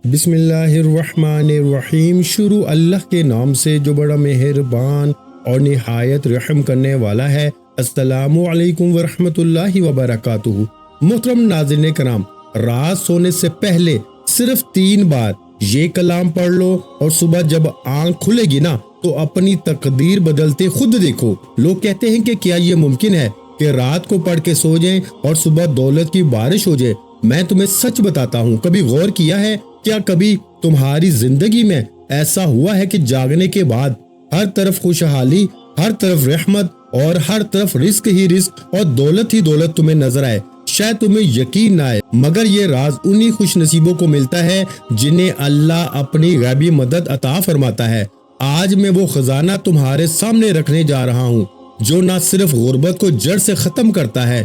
بسم اللہ الرحمن الرحیم۔ شروع اللہ کے نام سے جو بڑا مہربان اور نہایت رحم کرنے والا ہے۔ السلام علیکم ورحمۃ اللہ وبرکاتہ۔ محترم ناظرین کرام، رات سونے سے پہلے صرف 3 بار یہ کلام پڑھ لو اور صبح جب آنکھ کھلے گی نا تو اپنی تقدیر بدلتے خود دیکھو۔ لوگ کہتے ہیں کہ کیا یہ ممکن ہے کہ رات کو پڑھ کے سو جائیں اور صبح دولت کی بارش ہو جائے؟ میں تمہیں سچ بتاتا ہوں، کبھی غور کیا ہے؟ کیا کبھی تمہاری زندگی میں ایسا ہوا ہے کہ جاگنے کے بعد ہر طرف خوشحالی، ہر طرف رحمت اور ہر طرف رزق ہی رزق اور دولت ہی دولت تمہیں نظر آئے؟ شاید تمہیں یقین نہ آئے، مگر یہ راز انہی خوش نصیبوں کو ملتا ہے جنہیں اللہ اپنی غیبی مدد عطا فرماتا ہے۔ آج میں وہ خزانہ تمہارے سامنے رکھنے جا رہا ہوں جو نہ صرف غربت کو جڑ سے ختم کرتا ہے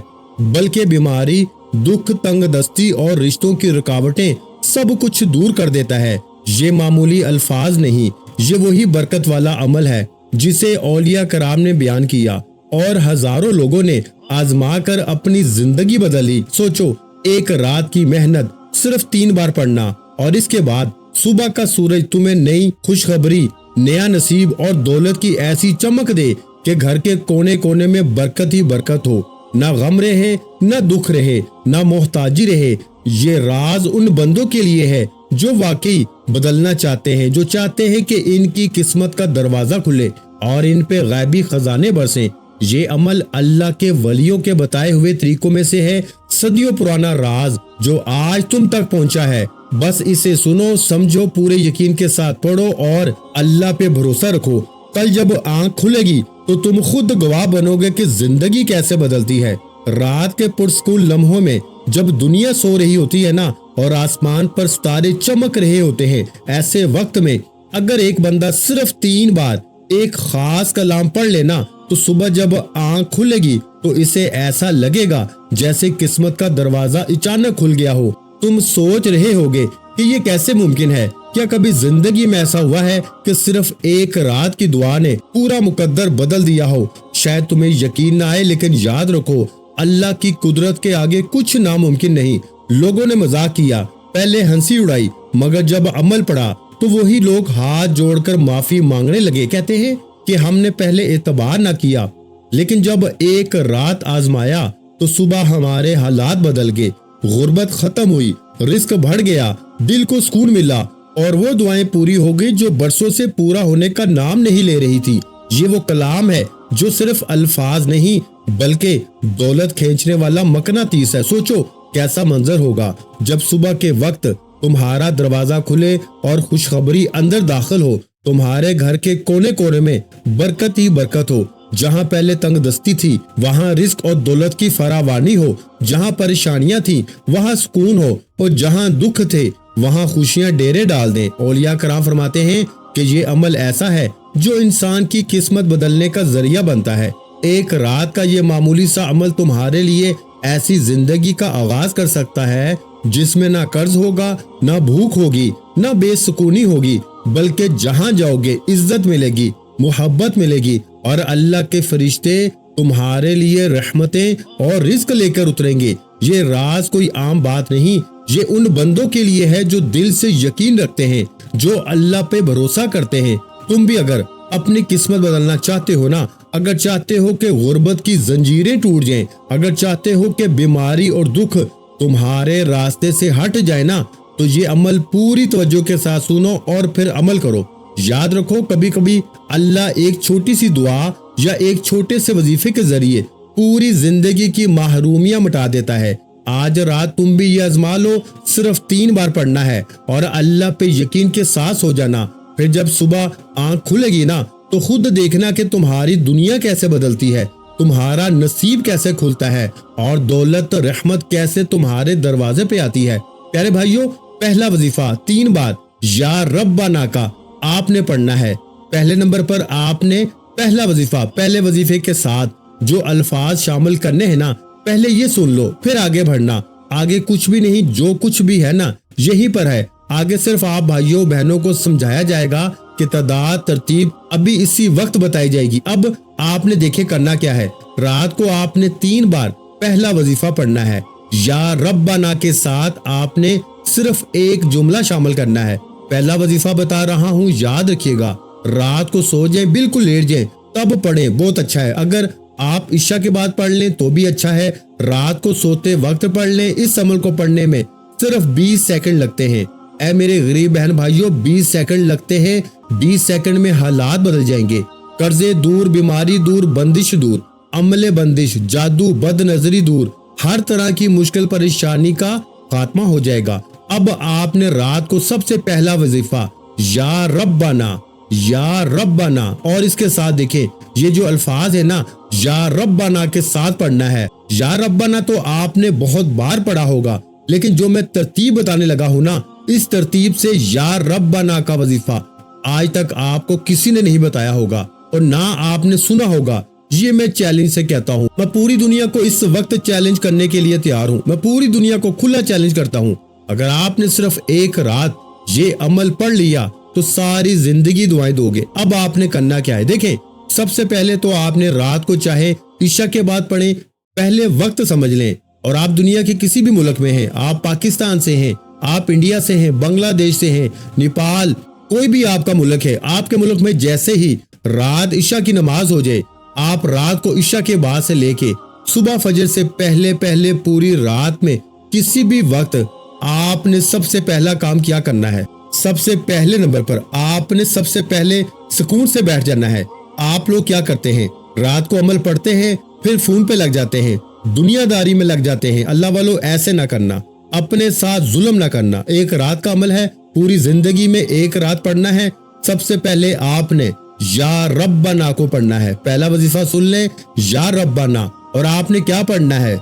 بلکہ بیماری، دکھ، تنگ دستی اور رشتوں کی رکاوٹیں سب کچھ دور کر دیتا ہے۔ یہ معمولی الفاظ نہیں، یہ وہی برکت والا عمل ہے جسے اولیاء کرام نے بیان کیا اور ہزاروں لوگوں نے آزما کر اپنی زندگی بدلی۔ سوچو، ایک رات کی محنت، صرف 3 بار پڑھنا، اور اس کے بعد صبح کا سورج تمہیں نئی خوشخبری، نیا نصیب اور دولت کی ایسی چمک دے کہ گھر کے کونے کونے میں برکت ہی برکت ہو، نہ غم رہے، نہ دکھ رہے، نہ محتاجی رہے۔ یہ راز ان بندوں کے لیے ہے جو واقعی بدلنا چاہتے ہیں، جو چاہتے ہیں کہ ان کی قسمت کا دروازہ کھلے اور ان پہ غیبی خزانے برسیں۔ یہ عمل اللہ کے ولیوں کے بتائے ہوئے طریقوں میں سے ہے، صدیوں پرانا راز جو آج تم تک پہنچا ہے۔ بس اسے سنو، سمجھو، پورے یقین کے ساتھ پڑھو اور اللہ پہ بھروسہ رکھو۔ کل جب آنکھ کھلے گی تو تم خود گواہ بنو گے کہ زندگی کیسے بدلتی ہے۔ رات کے پرسکون لمحوں میں جب دنیا سو رہی ہوتی ہے نا اور آسمان پر ستارے چمک رہے ہوتے ہیں، ایسے وقت میں اگر ایک بندہ صرف 3 بار ایک خاص کلام پڑھ لینا تو صبح جب آنکھ کھلے گی تو اسے ایسا لگے گا جیسے قسمت کا دروازہ اچانک کھل گیا ہو۔ تم سوچ رہے ہوگے کہ یہ کیسے ممکن ہے؟ کیا کبھی زندگی میں ایسا ہوا ہے کہ صرف ایک رات کی دعا نے پورا مقدر بدل دیا ہو؟ شاید تمہیں یقین نہ آئے، لیکن یاد رکھو، اللہ کی قدرت کے آگے کچھ ناممکن نہیں۔ لوگوں نے مذاق کیا، پہلے ہنسی اڑائی، مگر جب عمل پڑا تو وہی لوگ ہاتھ جوڑ کر معافی مانگنے لگے۔ کہتے ہیں کہ ہم نے پہلے اعتبار نہ کیا، لیکن جب ایک رات آزمایا تو صبح ہمارے حالات بدل گئے، غربت ختم ہوئی، رزق بڑھ گیا، دل کو سکون ملا، اور وہ دعائیں پوری ہو گئی جو برسوں سے پورا ہونے کا نام نہیں لے رہی تھی۔ یہ وہ کلام ہے جو صرف الفاظ نہیں بلکہ دولت کھینچنے والا مقناطیس ہے۔ سوچو کیسا منظر ہوگا جب صبح کے وقت تمہارا دروازہ کھلے اور خوشخبری اندر داخل ہو، تمہارے گھر کے کونے کونے میں برکت ہی برکت ہو۔ جہاں پہلے تنگ دستی تھی وہاں رزق اور دولت کی فراوانی ہو، جہاں پریشانیاں تھیں وہاں سکون ہو، اور جہاں دکھ تھے وہاں خوشیاں ڈیرے ڈال دیں۔ اولیاء کرام فرماتے ہیں کہ یہ عمل ایسا ہے جو انسان کی قسمت بدلنے کا ذریعہ بنتا ہے۔ ایک رات کا یہ معمولی سا عمل تمہارے لیے ایسی زندگی کا آغاز کر سکتا ہے جس میں نہ قرض ہوگا، نہ بھوک ہوگی، نہ بے سکونی ہوگی، بلکہ جہاں جاؤ گے عزت ملے گی، محبت ملے گی، اور اللہ کے فرشتے تمہارے لیے رحمتیں اور رزق لے کر اتریں گے۔ یہ راز کوئی عام بات نہیں، یہ ان بندوں کے لیے ہے جو دل سے یقین رکھتے ہیں، جو اللہ پہ بھروسہ کرتے ہیں۔ تم بھی اگر اپنی قسمت بدلنا چاہتے ہو نا، اگر چاہتے ہو کہ غربت کی زنجیریں ٹوٹ جائیں، اگر چاہتے ہو کہ بیماری اور دکھ تمہارے راستے سے ہٹ جائے نا، تو یہ عمل پوری توجہ کے ساتھ سنو اور پھر عمل کرو۔ یاد رکھو، کبھی کبھی اللہ ایک چھوٹی سی دعا یا ایک چھوٹے سے وظیفے کے ذریعے پوری زندگی کی محرومیاں مٹا دیتا ہے۔ آج رات تم بھی یہ آزما لو، صرف 3 بار پڑھنا ہے اور اللہ پہ یقین کے ساتھ سو جانا۔ پھر جب صبح آنکھ کھلے گی نا تو خود دیکھنا کہ تمہاری دنیا کیسے بدلتی ہے، تمہارا نصیب کیسے کھلتا ہے، اور دولت رحمت کیسے تمہارے دروازے پہ آتی ہے۔ پیارے بھائیوں، پہلا وظیفہ 3 بار یا ربنا کا آپ نے پڑھنا ہے۔ پہلے نمبر پر آپ نے پہلا وظیفہ، پہلے وظیفے کے ساتھ جو الفاظ شامل کرنے ہیں نا، پہلے یہ سن لو، پھر آگے بڑھنا۔ آگے کچھ بھی نہیں، جو کچھ بھی ہے نا یہی پر ہے۔ آگے صرف آپ بھائیوں بہنوں کو سمجھایا جائے گا کہ تعداد ترتیب ابھی اسی وقت بتائی جائے گی۔ اب آپ نے دیکھے کرنا کیا ہے، رات کو آپ نے 3 بار پہلا وظیفہ پڑھنا ہے۔ یا ربنا کے ساتھ آپ نے صرف ایک جملہ شامل کرنا ہے۔ پہلا وظیفہ بتا رہا ہوں، یاد رکھیے گا، رات کو سو جائیں، بالکل لیٹ جائیں تب پڑھیں، بہت اچھا ہے۔ اگر آپ عشاء کے بعد پڑھ لیں تو بھی اچھا ہے، رات کو سوتے وقت پڑھ لیں۔ اس عمل کو پڑھنے میں صرف 20 سیکنڈ لگتے ہیں۔ اے میرے غریب بہن بھائیوں، 20 سیکنڈ لگتے ہیں، 20 سیکنڈ میں حالات بدل جائیں گے۔ قرضے دور، بیماری دور، بندش دور، عمل بندش، جادو، بد نظری دور، ہر طرح کی مشکل پریشانی کا خاتمہ ہو جائے گا۔ اب آپ نے رات کو سب سے پہلا وظیفہ یا ربنا، یا ربنا، اور اس کے ساتھ دیکھیں یہ جو الفاظ ہے نا، یا ربنا کے ساتھ پڑھنا ہے۔ یا ربنا تو آپ نے بہت بار پڑھا ہوگا، لیکن جو میں ترتیب بتانے لگا ہوں نا، اس ترتیب سے یا ربنا کا وظیفہ آج تک آپ کو کسی نے نہیں بتایا ہوگا اور نہ آپ نے سنا ہوگا۔ یہ میں چیلنج سے کہتا ہوں، میں پوری دنیا کو اس وقت چیلنج کرنے کے لیے تیار ہوں، میں پوری دنیا کو کھلا چیلنج کرتا ہوں۔ اگر آپ نے صرف ایک رات یہ عمل پڑھ لیا تو ساری زندگی دعائیں دو گے۔ اب آپ نے کرنا کیا ہے، دیکھیں، سب سے پہلے تو آپ نے رات کو چاہے عشاء کے بعد پڑھیں، پہلے وقت سمجھ لیں، اور آپ دنیا کے کسی بھی ملک میں ہیں، آپ پاکستان سے ہیں، آپ انڈیا سے ہیں، بنگلہ دیش سے ہیں، نیپال، کوئی بھی آپ کا ملک ہے، آپ کے ملک میں جیسے ہی رات عشاء کی نماز ہو جائے، آپ رات کو عشاء کے بعد سے لے کے صبح فجر سے پہلے پوری رات میں کسی بھی وقت آپ نے سب سے پہلا کام کیا کرنا ہے، سب سے پہلے نمبر پر آپ نے سب سے پہلے سکون سے بیٹھ جانا ہے۔ آپ لوگ کیا کرتے ہیں، رات کو عمل پڑھتے ہیں، پھر فون پہ لگ جاتے ہیں، دنیا داری میں لگ جاتے ہیں۔ اللہ والو ایسے نہ کرنا، اپنے ساتھ ظلم نہ کرنا۔ ایک رات کا عمل ہے، پوری زندگی میں ایک رات پڑھنا ہے۔ سب سے پہلے آپ نے یا ربنا کو پڑھنا ہے۔ پہلا وظیفہ سن لیں، یا ربنا، اور آپ نے کیا پڑھنا ہے،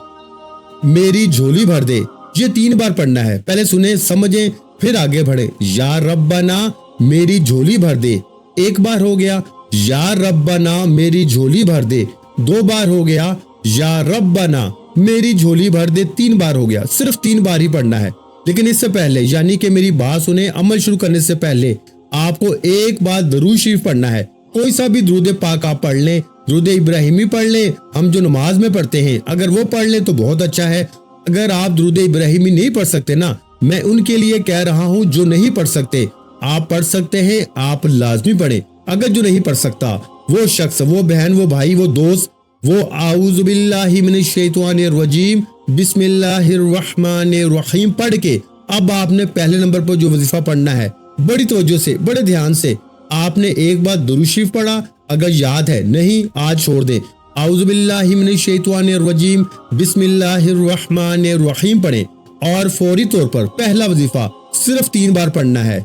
میری جھولی بھر دے، یہ 3 بار پڑھنا ہے۔ پہلے سنیں، سمجھیں، پھر آگے بڑھیں۔ یا ربنا میری جھولی بھر دے، ایک بار ہو گیا، یا ربنا میری جھولی بھر دے، 2 بار ہو گیا، یا ربنا میری جھولی بھر دے، 3 بار ہو گیا۔ صرف 3 بار ہی پڑھنا ہے، لیکن اس سے پہلے، یعنی کہ میری بات سنیں، عمل شروع کرنے سے پہلے آپ کو ایک بار درود شریف پڑھنا ہے۔ کوئی سا بھی درود پاک آپ پڑھ لیں، درود ابراہیمی پڑھ لیں، ہم جو نماز میں پڑھتے ہیں، اگر وہ پڑھ لیں تو بہت اچھا ہے۔ اگر آپ درود ابراہیمی نہیں پڑھ سکتے نا، میں ان کے لیے کہہ رہا ہوں جو نہیں پڑھ سکتے، آپ پڑھ سکتے ہیں، آپ لازمی پڑھیں۔ اگر جو نہیں پڑھ سکتا، وہ شخص، وہ بہن، وہ بھائی، وہ دوست، وہ اعوذ باللہ من الشیطان الرجیم بسم اللہ الرحمن الرحیم پڑھ کے اب آپ نے پہلے نمبر پر جو وظیفہ پڑھنا ہے، بڑی توجہ سے، بڑے دھیان سے آپ نے ایک بار درود شریف پڑھا، اگر یاد ہے، نہیں آج چھوڑ دیں، اعوذ باللہ من الشیطان الرجیم بسم اللہ الرحمن الرحیم پڑھیں، اور فوری طور پر پہلا وظیفہ صرف 3 بار پڑھنا ہے۔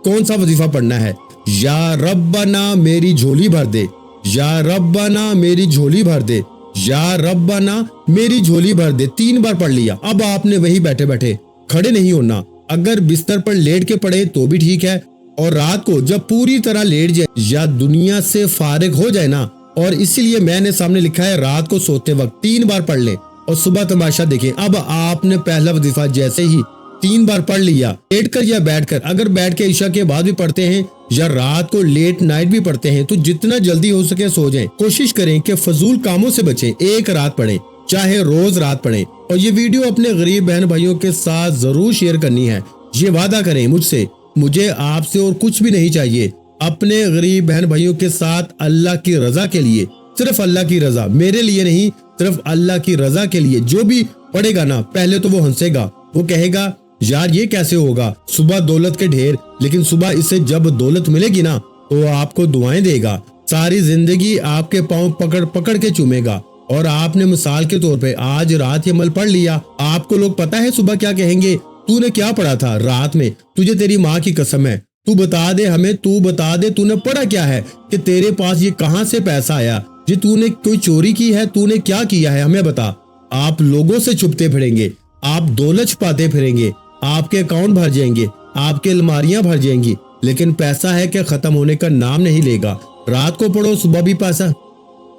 کون سا وظیفہ پڑھنا ہے، یا ربنا میری جھولی بھر دے، یا ربنا میری جھولی بھر دے، یا ربنا میری جھولی بھر دے، 3 بار پڑھ لیا۔ اب آپ نے وہی بیٹھے بیٹھے، کھڑے نہیں ہونا، اگر بستر پر لیٹ کے پڑھے تو بھی ٹھیک ہے، اور رات کو جب پوری طرح لیٹ جائے یا دنیا سے فارغ ہو جائے نا، اور اسی لیے میں نے سامنے لکھا ہے رات کو سوتے وقت 3 بار پڑھ لیں اور صبح تماشا دیکھیں۔ اب آپ نے پہلا وظیفہ جیسے ہی 3 بار پڑھ لیا، لیٹ کر یا بیٹھ کر، اگر بیٹھ کے عشاء کے بعد بھی پڑھتے ہیں یا رات کو لیٹ نائٹ بھی پڑھتے ہیں تو جتنا جلدی ہو سکے سو جائیں۔ کوشش کریں کہ فضول کاموں سے بچیں، ایک رات پڑھیں، چاہے روز رات پڑھیں، اور یہ ویڈیو اپنے غریب بہن بھائیوں کے ساتھ ضرور شیئر کرنی ہے۔ یہ وعدہ کریں مجھ سے، مجھے آپ سے اور کچھ بھی نہیں چاہیے، اپنے غریب بہن بھائیوں کے ساتھ اللہ کی رضا کے لیے، صرف اللہ کی رضا، میرے لیے نہیں، صرف اللہ کی رضا کے لیے۔ جو بھی پڑھے گا نا، پہلے تو وہ ہنسے گا، وہ کہے گا یار یہ کیسے ہوگا، صبح دولت کے ڈھیر، لیکن صبح اس سے جب دولت ملے گی نا تو آپ کو دعائیں دے گا، ساری زندگی آپ کے پاؤں پکڑ پکڑ کے چومے گا۔ اور آپ نے مثال کے طور پہ آج رات یہ عمل پڑھ لیا، آپ کو لوگ پتا ہے صبح کیا کہیں گے، تو نے کیا پڑھا تھا رات میں، تجھے تیری ماں کی قسم ہے، تو بتا دے ہمیں، تو بتا دے تو نے پڑھا کیا ہے، کہ تیرے پاس یہ کہاں سے پیسہ آیا، جی تو نے کوئی چوری کی ہے، تو نے کیا کیا ہے، ہمیں بتا۔ آپ لوگوں سے چھپتے پھریں گے، آپ دولت چھپاتے پھریں گے، آپ کے اکاؤنٹ بھر جائیں گے، آپ کے الماریاں بھر جائیں گی، لیکن پیسہ ہے کہ ختم ہونے کا نام نہیں لے گا۔ رات کو پڑھو صبح بھی پیسہ،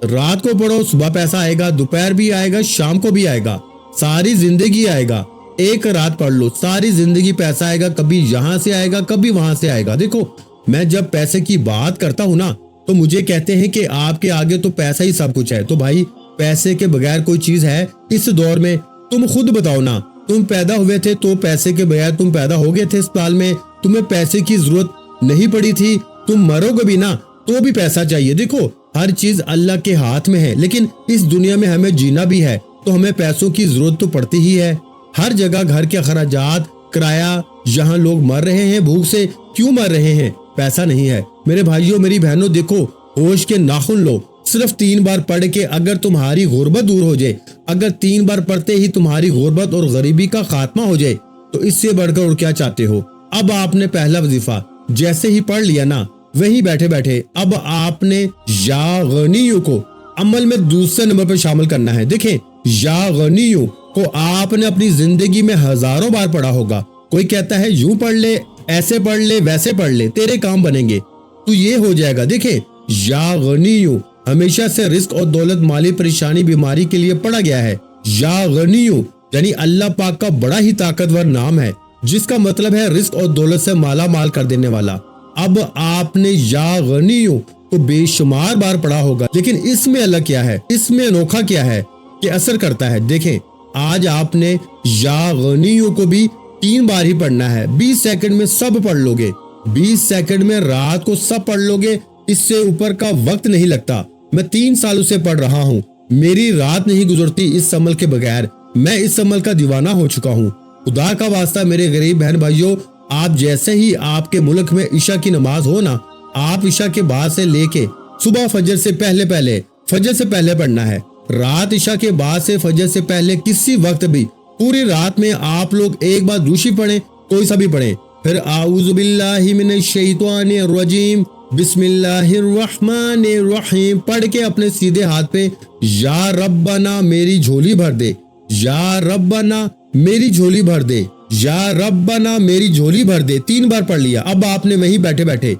رات کو پڑھو صبح پیسہ آئے گا، دوپہر بھی آئے گا، شام کو بھی آئے گا، ساری زندگی آئے گا۔ ایک رات پڑھ لو، ساری زندگی پیسہ آئے گا، کبھی یہاں سے آئے گا، کبھی وہاں سے آئے گا۔ دیکھو میں جب پیسے کی بات کرتا ہوں نا تو مجھے کہتے ہیں کہ آپ کے آگے تو پیسہ ہی سب کچھ ہے، تو بھائی پیسے کے بغیر کوئی چیز ہے اس دور میں؟ تم خود بتاؤ نا، تم پیدا ہوئے تھے تو پیسے کے بغیر تم پیدا ہو گئے تھے اسپتال میں، تمہیں پیسے کی ضرورت نہیں پڑی تھی، تم مرو گے بھی نا تو بھی پیسہ چاہیے۔ دیکھو ہر چیز اللہ کے ہاتھ میں ہے، لیکن اس دنیا میں ہمیں جینا بھی ہے تو ہمیں پیسوں کی ضرورت تو پڑتی ہی ہے۔ ہر جگہ گھر کے اخراجات، کرایہ، یہاں لوگ مر رہے ہیں بھوک سے، کیوں مر رہے ہیں؟ پیسہ نہیں ہے۔ میرے بھائیوں میری بہنوں، دیکھو ہوش کے ناخن لو، صرف 3 بار پڑھ کے اگر تمہاری غربت دور ہو جائے، اگر 3 بار پڑھتے ہی تمہاری غربت اور غریبی کا خاتمہ ہو جائے تو اس سے بڑھ کر اور کیا چاہتے ہو؟ اب آپ نے پہلا وظیفہ جیسے ہی پڑھ لیا نا، وہیں بیٹھے بیٹھے اب آپ نے یا غنیوں کو عمل میں دوسرے نمبر پر شامل کرنا ہے۔ دیکھیں یا غنیوں کو آپ نے اپنی زندگی میں ہزاروں بار پڑھا ہوگا۔ کوئی کہتا ہے یوں پڑھ لے، ایسے پڑھ لے، ویسے پڑھ لے، تیرے کام بنیں گے تو یہ ہو جائے گا۔ دیکھیں یا غنیوں ہمیشہ سے رزق اور دولت، مالی پریشانی، بیماری کے لیے پڑھا گیا ہے۔ یا غنیوں یعنی اللہ پاک کا بڑا ہی طاقتور نام ہے جس کا مطلب ہے رزق اور دولت سے مالا مال کر دینے والا۔ اب آپ نے یا غنیوں کو بے شمار بار پڑھا ہوگا، لیکن اس میں الگ کیا ہے، اس میں انوکھا کیا ہے کہ اثر کرتا ہے۔ دیکھیں آج آپ نے یا غنیوں کو بھی 3 بار ہی پڑھنا ہے، 20 سیکنڈ میں سب پڑھ لو گے، 20 سیکنڈ میں رات کو سب پڑھ لو گے، اس سے اوپر کا وقت نہیں لگتا۔ میں 3 سالوں سے پڑھ رہا ہوں، میری رات نہیں گزرتی اس عمل کے بغیر، میں اس عمل کا دیوانہ ہو چکا ہوں۔ خدا کا واسطہ میرے غریب بہن بھائیوں، آپ جیسے ہی آپ کے ملک میں عشاء کی نماز ہو نا، آپ عشاء کے بعد سے لے کے صبح فجر سے پہلے پڑھنا ہے، رات عشاء کے بعد سے فجر سے پہلے کسی وقت بھی پوری رات میں آپ لوگ ایک بار دوشی پڑھیں، کوئی سا بھی پڑھیں، پھر اعوذ باللہ من الشیطان الرجیم بسم اللہ الرحمن الرحیم پڑھ کے اپنے سیدھے ہاتھ پہ یا ربنا میری جھولی بھر دے، یا ربنا میری جھولی بھر دے، یا ربنا میری جھولی بھر دے، 3 بار پڑھ لیا۔ اب آپ نے وہیں بیٹھے بیٹھے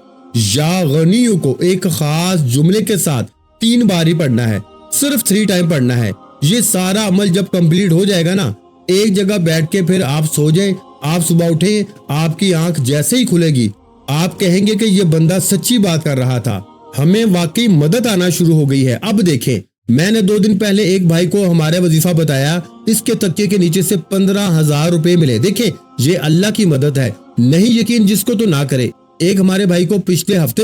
یا غنیوں کو ایک خاص جملے کے ساتھ 3 بار ہی پڑھنا ہے، صرف 3 ٹائم پڑھنا ہے۔ یہ سارا عمل جب کمپلیٹ ہو جائے گا نا، ایک جگہ بیٹھ کے پھر آپ سو جائیں، آپ صبح اٹھیں، آپ کی آنکھ جیسے ہی کھلے گی آپ کہیں گے کہ یہ بندہ سچی بات کر رہا تھا، ہمیں واقعی مدد آنا شروع ہو گئی ہے۔ اب دیکھیں میں نے 2 دن پہلے ایک بھائی کو ہمارے وظیفہ بتایا، اس کے تکیے کے نیچے سے 15,000 روپے ملے۔ دیکھیں یہ اللہ کی مدد ہے، نہیں یقین جس کو تو نہ کرے۔ ایک ہمارے بھائی کو پچھلے ہفتے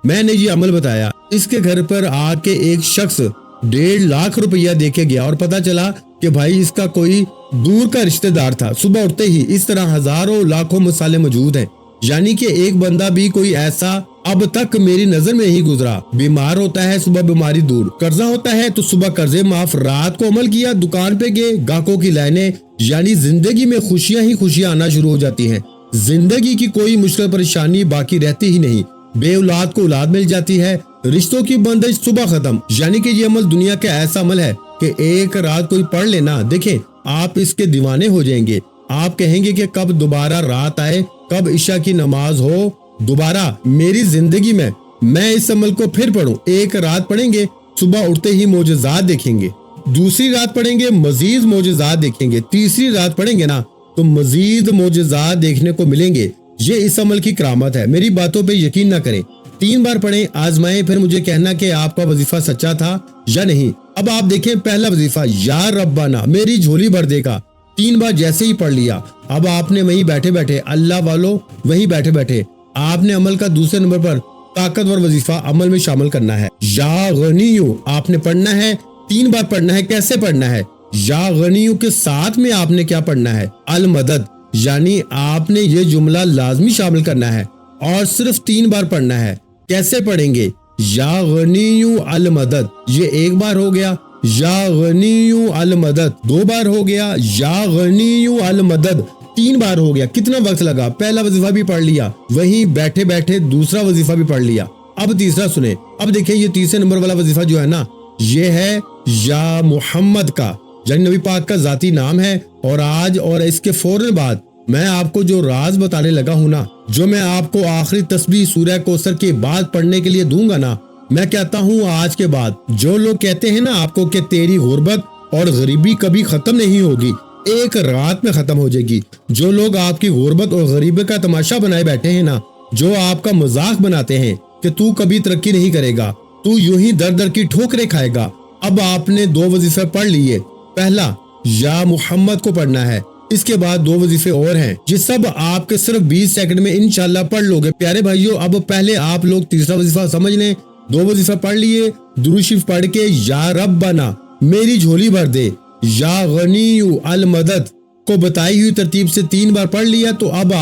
میں نے یہ عمل بتایا، اس کے گھر پر آ کے ایک شخص 1.5 لاکھ روپیہ دے کے گیا اور پتا چلا کہ بھائی اس کا کوئی دور کا رشتہ دار تھا۔ صبح اٹھتے ہی اس طرح ہزاروں لاکھوں مسئلے موجود ہیں، یعنی کہ ایک بندہ بھی کوئی ایسا اب تک میری نظر میں نہیں گزرا۔ بیمار ہوتا ہے صبح بیماری دور، قرضہ ہوتا ہے تو صبح قرضے معاف، رات کو عمل کیا، دکان پہ گئے، گاہکوں کی لائنیں، یعنی زندگی میں خوشیاں ہی خوشیاں آنا شروع ہو جاتی ہیں۔ زندگی کی کوئی مشکل پریشانی باقی رہتی ہی نہیں، بے اولاد کو اولاد مل جاتی ہے، رشتوں کی بندش صبح ختم۔ یعنی کہ یہ عمل دنیا کا ایسا عمل ہے کہ ایک رات کوئی پڑھ لینا، دیکھیں آپ اس کے دیوانے ہو جائیں گے۔ آپ کہیں گے کہ کب دوبارہ رات آئے، کب عشاء کی نماز ہو دوبارہ میری زندگی میں اس عمل کو پھر پڑھوں۔ ایک رات پڑھیں گے، صبح اٹھتے ہی معجزات دیکھیں گے، دوسری رات پڑھیں گے مزید معجزات دیکھیں گے، تیسری رات پڑھیں گے نا تو مزید معجزات دیکھنے کو ملیں گے۔ یہ اس عمل کی کرامت ہے، میری باتوں پہ یقین نہ کریں، 3 بار پڑھیں، آزمائیں، پھر مجھے کہنا کہ آپ کا وظیفہ سچا تھا یا نہیں۔ اب آپ دیکھیں پہلا وظیفہ یا ربنا میری جھولی بھر دے گا، 3 بار جیسے ہی پڑھ لیا، اب آپ نے وہیں بیٹھے بیٹھے اللہ والوں وہیں بیٹھے بیٹھے آپ نے عمل کا دوسرے نمبر پر طاقتور وظیفہ عمل میں شامل کرنا ہے۔ یا غنیوں آپ نے پڑھنا ہے، 3 بار پڑھنا ہے۔ کیسے پڑھنا ہے؟ یا غنیوں کے ساتھ میں آپ نے کیا پڑھنا ہے؟ المدد، یعنی آپ نے یہ جملہ لازمی شامل کرنا ہے اور صرف 3 بار پڑھنا ہے۔ کیسے پڑھیں گے؟ یا غنیوں المدد، یہ 1 بار ہو گیا، یا غنیوں المدد 2 بار ہو گیا، یا غنیوں المدد 3 بار ہو گیا۔ کتنا وقت لگا؟ پہلا وظیفہ بھی پڑھ لیا، وہیں بیٹھے بیٹھے دوسرا وظیفہ بھی پڑھ لیا۔ اب تیسرا سنیں، اب دیکھیں یہ تیسرے نمبر والا وظیفہ جو ہے نا، یہ ہے یا محمد کا، یعنی نبی پاک کا ذاتی نام ہے۔ اور آج اور اس کے فوراً بعد میں آپ کو جو راز بتانے لگا ہوں نا، جو میں آپ کو آخری تسبیح سورہ کوثر کے بعد پڑھنے کے لیے دوں گا نا، میں کہتا ہوں آج کے بعد جو لوگ کہتے ہیں نا آپ کو کہ تیری غربت اور غریبی کبھی ختم نہیں ہوگی، ایک رات میں ختم ہو جائے گی۔ جو لوگ آپ کی غربت اور غریبی کا تماشا بنائے بیٹھے ہیں نا، جو آپ کا مذاق بناتے ہیں کہ تو کبھی ترقی نہیں کرے گا، تو یوں ہی در در کی ٹھوکریں کھائے گا۔ اب آپ نے 2 وظیفے پڑھ لیے، پہلا یا محمد کو پڑھنا ہے، اس کے بعد 2 وظیفے اور ہیں، یہ سب آپ کے صرف 20 سیکنڈ میں انشاءاللہ پڑھ لو گے۔ پیارے بھائیو، اب پہلے آپ لوگ تیسرا وظیفہ سمجھ لیں۔ 2 وظیفہ پڑھ لیے، درود شریف پڑھ کے یا ربنا میری جھولی بھر دے، یا غنی المدد کو بتائی ہوئی ترتیب سے 3 بار پڑھ لیا، تو اب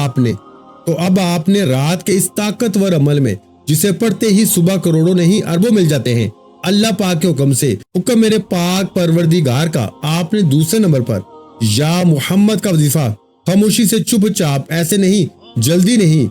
آپ نے رات کے اس طاقتور عمل میں جسے پڑھتے ہی صبح کروڑوں نہیں اربوں مل جاتے ہیں، اللہ پاک کے حکم سے، حکم میرے پاک پروردگار کا، آپ نے دوسرے نمبر پر یا محمد کا وظیفہ خاموشی سے چپ چاپ، ایسے نہیں، جلدی نہیں،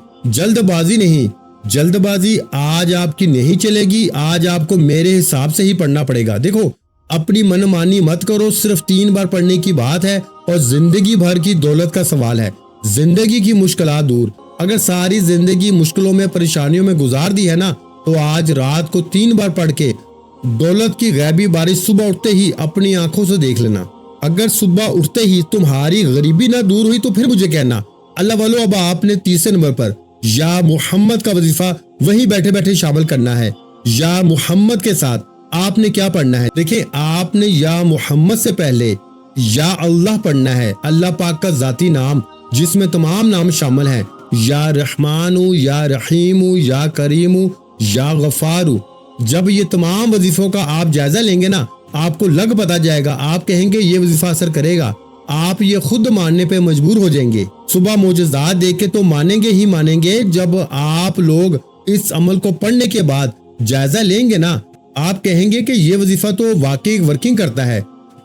جلد بازی آج آپ کی نہیں چلے گی، آج آپ کو میرے حساب سے ہی پڑھنا پڑے گا۔ دیکھو، اپنی من مانی مت کرو، صرف 3 بار پڑھنے کی بات ہے اور زندگی بھر کی دولت کا سوال ہے، زندگی کی مشکلات دور۔ اگر ساری زندگی مشکلوں میں پریشانیوں میں گزار دی ہے نا، تو آج رات کو 3 بار پڑھ کے دولت کی غیبی بارش صبح اٹھتے ہی اپنی آنکھوں سے دیکھ لینا۔ اگر صبح اٹھتے ہی تمہاری غریبی نہ دور ہوئی تو پھر مجھے کہنا۔ اللہ والو، اب آپ نے تیسرے نمبر پر یا محمد کا وظیفہ وہیں بیٹھے بیٹھے شامل کرنا ہے۔ یا محمد کے ساتھ آپ نے کیا پڑھنا ہے؟ دیکھیں، آپ نے یا محمد سے پہلے یا اللہ پڑھنا ہے، اللہ پاک کا ذاتی نام جس میں تمام نام شامل ہیں، یا رحمان، یا رحیم، یا کریم، یا غفار۔ جب یہ تمام وظیفوں کا آپ جائزہ لیں گے نا، آپ کو لگ پتا جائے گا، آپ کہیں گے یہ وظیفہ اثر کرے گا، آپ یہ خود ماننے پہ مجبور ہو جائیں گے۔ صبح معجزات دیکھ کے تو مانیں گے ہی مانیں گے، جب آپ لوگ اس عمل کو پڑھنے کے بعد جائزہ لیں گے نا، آپ کہیں گے کہ یہ وظیفہ تو واقعی ورکنگ کرتا ہے،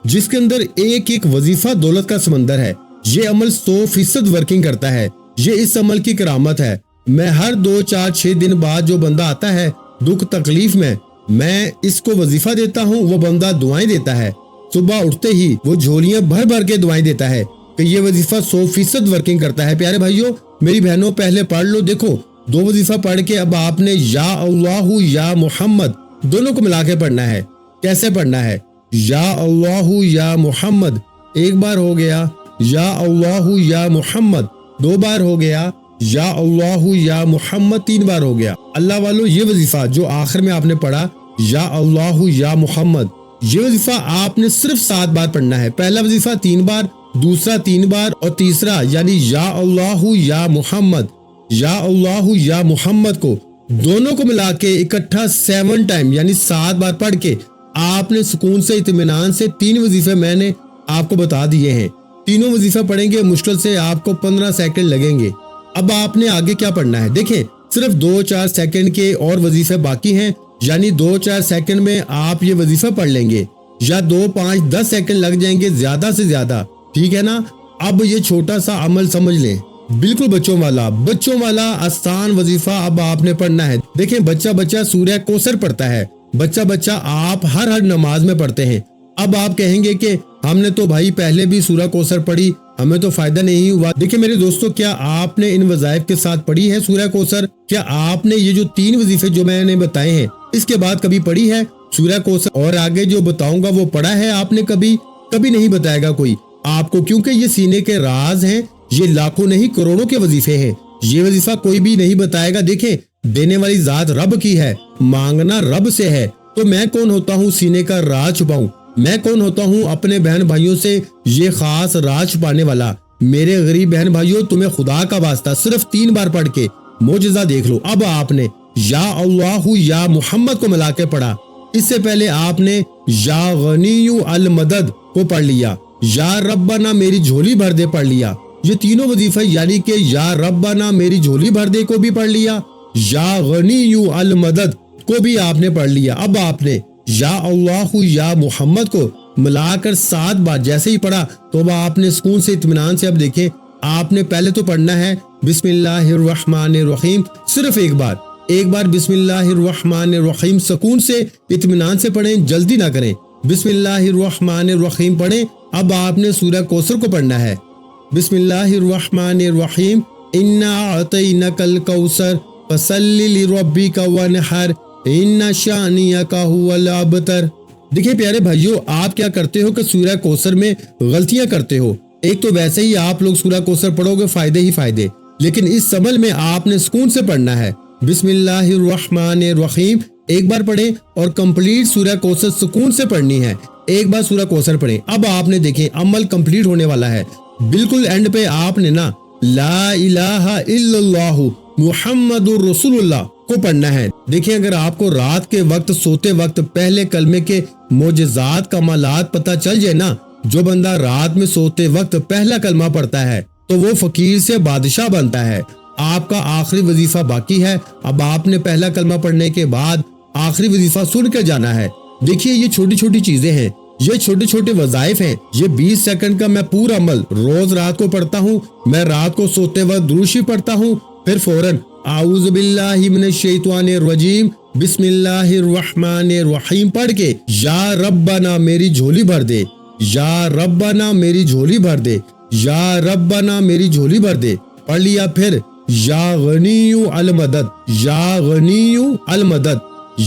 جس کے اندر ایک ایک وظیفہ دولت کا سمندر ہے، یہ عمل 100% ورکنگ کرتا ہے، یہ اس عمل کی کرامت ہے۔ میں ہر 2 4 6 دن بعد جو بندہ آتا ہے دکھ تکلیف میں اس کو وظیفہ دیتا ہوں، وہ بندہ دعائیں دیتا ہے، صبح اٹھتے ہی وہ جھولیاں بھر بھر کے دعائیں دیتا ہے کہ یہ وظیفہ 100% ورکنگ کرتا ہے۔ پیارے بھائیوں، میری بہنوں، پہلے پڑھ لو۔ دیکھو، 2 وظیفہ پڑھ کے اب آپ نے یا اللہ یا محمد دونوں کو ملا کے پڑھنا ہے۔ کیسے پڑھنا ہے؟ یا اللہ یا محمد 1 بار ہو گیا، یا اللہ یا محمد 2 بار ہو گیا، یا اللہ یا محمد 3 بار ہو گیا۔ اللہ والو، یہ وظیفہ جو آخر میں آپ نے پڑھا یا اللہ یا محمد، یہ وظیفہ آپ نے صرف 7 بار پڑھنا ہے۔ پہلا وظیفہ 3 بار، دوسرا 3 بار، اور تیسرا یعنی یا اللہ یا محمد، یا اللہ یا محمد کو دونوں کو ملا کے اکٹھا 7 ٹائم یعنی 7 بار پڑھ کے آپ نے سکون سے اطمینان سے 3 وظیفے میں نے آپ کو بتا دیے ہیں۔ تینوں وظیفہ پڑھیں گے، مشکل سے آپ کو 15 سیکنڈ لگیں گے۔ اب آپ نے آگے کیا پڑھنا ہے؟ دیکھیں، صرف 2 4 سیکنڈ کے اور وظیفے باقی ہیں، یعنی 2 4 سیکنڈ میں آپ یہ وظیفہ پڑھ لیں گے، یا 2 5 10 سیکنڈ لگ جائیں گے زیادہ سے زیادہ، ٹھیک ہے نا؟ اب یہ چھوٹا سا عمل سمجھ لیں، بالکل بچوں والا آسان وظیفہ اب آپ نے پڑھنا ہے۔ دیکھیں، بچہ سورہ کوثر پڑھتا ہے، بچہ آپ ہر نماز میں پڑھتے ہیں۔ اب آپ کہیں گے کہ ہم نے تو بھائی پہلے بھی سورہ کوثر پڑھی، ہمیں تو فائدہ نہیں ہوا۔ دیکھیں میرے دوستو، کیا آپ نے ان وظائف کے ساتھ پڑھی ہے سورہ کوثر؟ کیا آپ نے یہ جو 3 وظیفے جو میں نے بتائے ہیں اس کے بعد کبھی پڑھی ہے سورہ کوثر؟ اور آگے جو بتاؤں گا وہ پڑھا ہے آپ نے کبھی نہیں بتائے گا کوئی آپ کو، کیونکہ یہ سینے کے راز ہیں، یہ لاکھوں نہیں کروڑوں کے وظیفے ہیں، یہ وظیفہ کوئی بھی نہیں بتائے گا۔ دیکھیں، دینے والی ذات رب کی ہے، مانگنا رب سے ہے، تو میں کون ہوتا ہوں سینے کا راز چھپاؤں؟ میں کون ہوتا ہوں اپنے بہن بھائیوں سے یہ خاص راز چھپانے والا؟ میرے غریب بہن بھائیوں، تمہیں خدا کا واسطہ صرف 3 بار پڑھ کے معجزہ دیکھ لو۔ اب آپ نے یا اللہ یا محمد کو ملا کے پڑھا، اس سے پہلے آپ نے یا غنی المدد کو پڑھ لیا، یا ربنا میری جھولی بھر دے پڑھ لیا۔ یہ تینوں وظیفہ یعنی کہ یا ربنا میری جھولی بھر دے کو بھی پڑھ لیا، یا غنی المدد کو بھی آپ نے پڑھ لیا۔ اب آپ نے یا اللہ یا محمد کو ملا کر 7 بار جیسے ہی پڑھا تو اب آپ نے سکون سے اطمینان سے، اب دیکھیں، آپ نے پہلے تو پڑھنا ہے بسم اللہ الرحمن الرحیم، صرف ایک بار بسم اللہ الرحمن الرحیم سکون سے اطمینان سے پڑھیں، جلدی نہ کریں، بسم اللہ الرحمن الرحیم پڑھیں۔ اب آپ نے سورہ کوثر کو پڑھنا ہے، بسم اللہ الرحمن الرحیم، انا اعطینک الکوثر فصلی لربک وانحر ان شانیک ھو الابتر۔ دیکھیں پیارے بھائیوں، آپ کیا کرتے ہو کہ سورہ کوثر میں غلطیاں کرتے ہو۔ ایک تو ویسے ہی آپ لوگ سورہ کوثر پڑھو گے فائدے ہی فائدے، لیکن اس عمل میں آپ نے سکون سے پڑھنا ہے، بسم اللہ الرحمن الرحیم 1 بار پڑھیں اور کمپلیٹ سورہ کوثر سکون سے پڑھنی ہے۔ 1 بار سورہ کوثر پڑھیں۔ اب آپ نے دیکھیں عمل کمپلیٹ ہونے والا ہے، بالکل اینڈ پہ آپ نے نا لا الہ الا اللہ محمد الرسول اللہ کو پڑھنا ہے۔ دیکھیں اگر آپ کو رات کے وقت سوتے وقت پہلے کلمے کے معجزات کمالات پتہ چل جائے نا، جو بندہ رات میں سوتے وقت پہلا کلمہ پڑھتا ہے تو وہ فقیر سے بادشاہ بنتا ہے۔ آپ کا آخری وظیفہ باقی ہے، اب آپ نے پہلا کلمہ پڑھنے کے بعد آخری وظیفہ سن کے جانا ہے۔ دیکھیے یہ چھوٹی چھوٹی چیزیں ہیں، یہ چھوٹے چھوٹے وظائف ہیں، یہ 20 سیکنڈ کا میں پورا عمل روز رات کو پڑھتا ہوں۔ میں رات کو سوتے وقت درود شریف پڑھتا ہوں، پھر فوراً اعوذ باللہ من الشیطان الرجیم بسم اللہ الرحمن الرحیم پڑھ کے یا ربنا میری جھولی بھر دے، یا ربنا میری جھولی بھر دے، یا ربنا میری جھولی بھر دے پڑھ لیا۔ پھر یا غنی المدد، یا غنی المدد،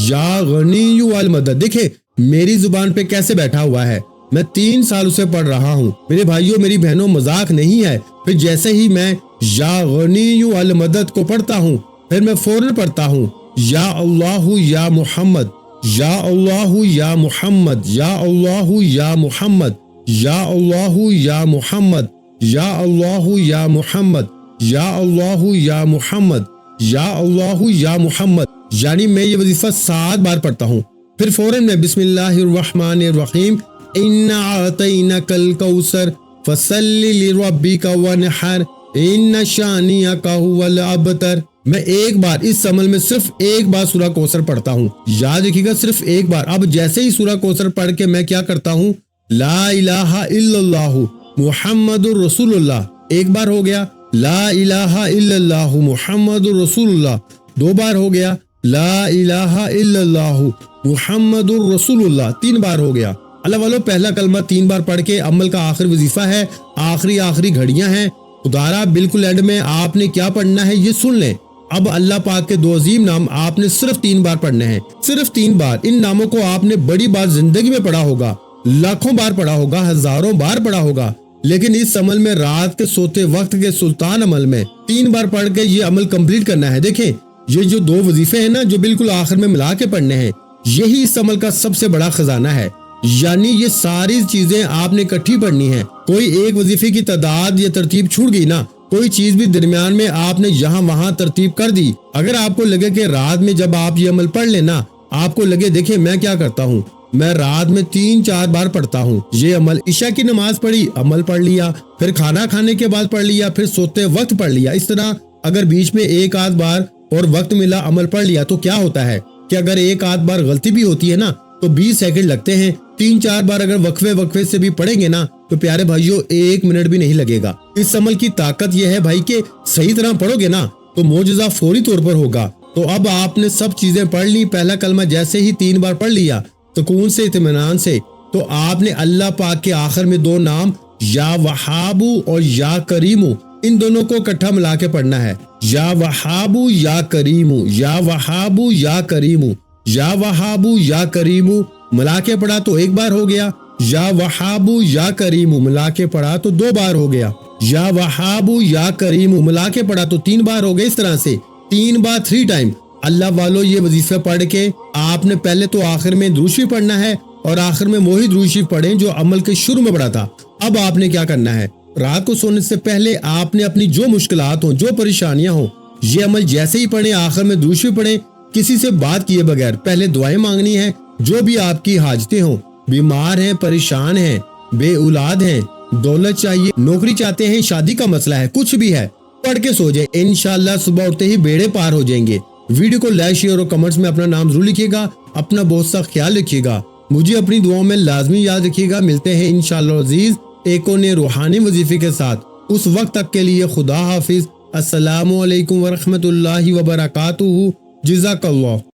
یا غنی المدد۔ دیکھیں میری زبان پہ کیسے بیٹھا ہوا ہے، میں 3 سال سے پڑھ رہا ہوں میرے بھائیوں میری بہنوں، مذاق نہیں ہے۔ پھر جیسے ہی میں یا غنی المدد کو پڑھتا ہوں پھر میں فوراً پڑھتا ہوں یا اللہ یا محمد، یا اللہ یا محمد، یا اللہ یا محمد، یا اللہ یا محمد، یا اللہ یا محمد، یا اللہ یا محمد، یا اللہ یا محمد، یعنی میں یہ وظیفہ 7 بار پڑھتا ہوں۔ پھر فوراً میں بسم اللہ الرحمن الرحیم انا اعطیناک الکوثر فصلی لربک وانحر ان شانئک ھو الابتر، میں ایک بار اس عمل میں صرف ایک بار سورہ کوثر پڑھتا ہوں، یاد رکھیے گا صرف ایک بار۔ اب جیسے ہی سورہ کوثر پڑھ کے میں کیا کرتا ہوں، لا الہ الا اللہ محمد الرسول اللہ، ایک بار ہو گیا، لا الہ الا اللہ محمد الرسول اللہ 2 بار ہو گیا، لا الہ الا اللہ محمد الرسول اللہ 3 بار ہو گیا۔ اللہ والو پہلا کلمہ 3 بار پڑھ کے عمل کا آخر وظیفہ ہے، آخری گھڑیاں ہیں۔ خدارا بالکل اینڈ میں آپ نے کیا پڑھنا ہے یہ سن لیں۔ اب اللہ پاک کے 2 عظیم نام آپ نے صرف 3 بار پڑھنے ہیں، صرف 3 بار۔ ان ناموں کو آپ نے بڑی بار زندگی میں پڑھا ہوگا، لاکھوں بار پڑھا ہوگا، ہزاروں بار پڑھا ہوگا، لیکن اس عمل میں رات کے سوتے وقت کے سلطان عمل میں 3 بار پڑھ کے یہ عمل کمپلیٹ کرنا ہے۔ دیکھیں یہ جو 2 وظیفے ہیں نا جو بالکل آخر میں ملا کے پڑھنے ہیں، یہی اس عمل کا سب سے بڑا خزانہ ہے، یعنی یہ ساری چیزیں آپ نے اکٹھی پڑھنی ہیں۔ کوئی ایک وظیفے کی تعداد یا ترتیب چھوٹ گئی نا، کوئی چیز بھی درمیان میں آپ نے یہاں وہاں ترتیب کر دی، اگر آپ کو لگے کہ رات میں جب آپ یہ عمل پڑھ لینا آپ کو لگے دیکھیں میں کیا کرتا ہوں، میں رات میں 3-4 بار پڑھتا ہوں یہ عمل، عشاء کی نماز پڑھی عمل پڑھ لیا، پھر کھانا کھانے کے بعد پڑھ لیا، پھر سوتے وقت پڑھ لیا، اس طرح اگر بیچ میں 1-8 بار اور وقت ملا عمل پڑھ لیا تو کیا ہوتا ہے کہ اگر 1-8 بار غلطی بھی ہوتی ہے نا تو 20 سیکنڈ لگتے ہیں، 3-4 بار اگر وقفے سے بھی پڑھیں گے نا تو پیارے بھائیوں 1 منٹ بھی نہیں لگے گا۔ اس عمل کی طاقت یہ ہے بھائی کہ صحیح طرح پڑھو گے نا تو معجزہ فوری طور پر ہوگا۔ تو اب آپ نے سب چیزیں پڑھ لی، پہلا کلمہ جیسے ہی 3 بار پڑھ لیا سکون سے اطمینان سے، تو آپ نے اللہ پاک کے آخر میں 2 نام یا وہابو اور یا کریمو ان دونوں کو اکٹھا ملا کے پڑھنا ہے، یا وہابو یا کریمو، یا وہابو یا کریمو، یا وہابو یا کریمو ملا کے پڑھا تو 1 بار ہو گیا، یا وہابو یا کریمو ملا کے پڑھا تو 2 بار ہو گیا، یا وہابو یا کریمو ملا کے پڑھا تو 3 بار ہو گئے۔ اس طرح سے 3 بار 3 ٹائم اللہ والو یہ وظیفہ پڑھ کے آپ نے پہلے تو آخر میں درود شریف پڑھنا ہے اور آخر میں وہی درود شریف پڑھیں جو عمل کے شروع میں پڑھا تھا۔ اب آپ نے کیا کرنا ہے، رات کو سونے سے پہلے آپ نے اپنی جو مشکلات ہوں، جو پریشانیاں ہوں، یہ عمل جیسے ہی پڑھیں آخر میں درود شریف پڑھیں، کسی سے بات کیے بغیر پہلے دعائیں مانگنی ہے، جو بھی آپ کی حاجتیں ہوں، بیمار ہیں، پریشان ہیں، بے اولاد ہیں، دولت چاہیے، نوکری چاہتے ہیں، شادی کا مسئلہ ہے، کچھ بھی ہے، پڑھ کے سو جائیں، انشاءاللہ صبح اٹھتے ہی بیڑے پار ہو جائیں گے۔ ویڈیو کو لائک شیئر اور کمنٹس میں اپنا نام ضرور لکھیے گا، اپنا بہت سا خیال رکھیے گا، مجھے اپنی دعاؤں میں لازمی یاد رکھیے گا۔ ملتے ہیں انشاءاللہ عزیز ایک اور نئے روحانی وظیفے کے ساتھ، اس وقت تک کے لیے خدا حافظ، السلام علیکم ورحمۃ اللہ وبرکاتہ، جزاک اللہ۔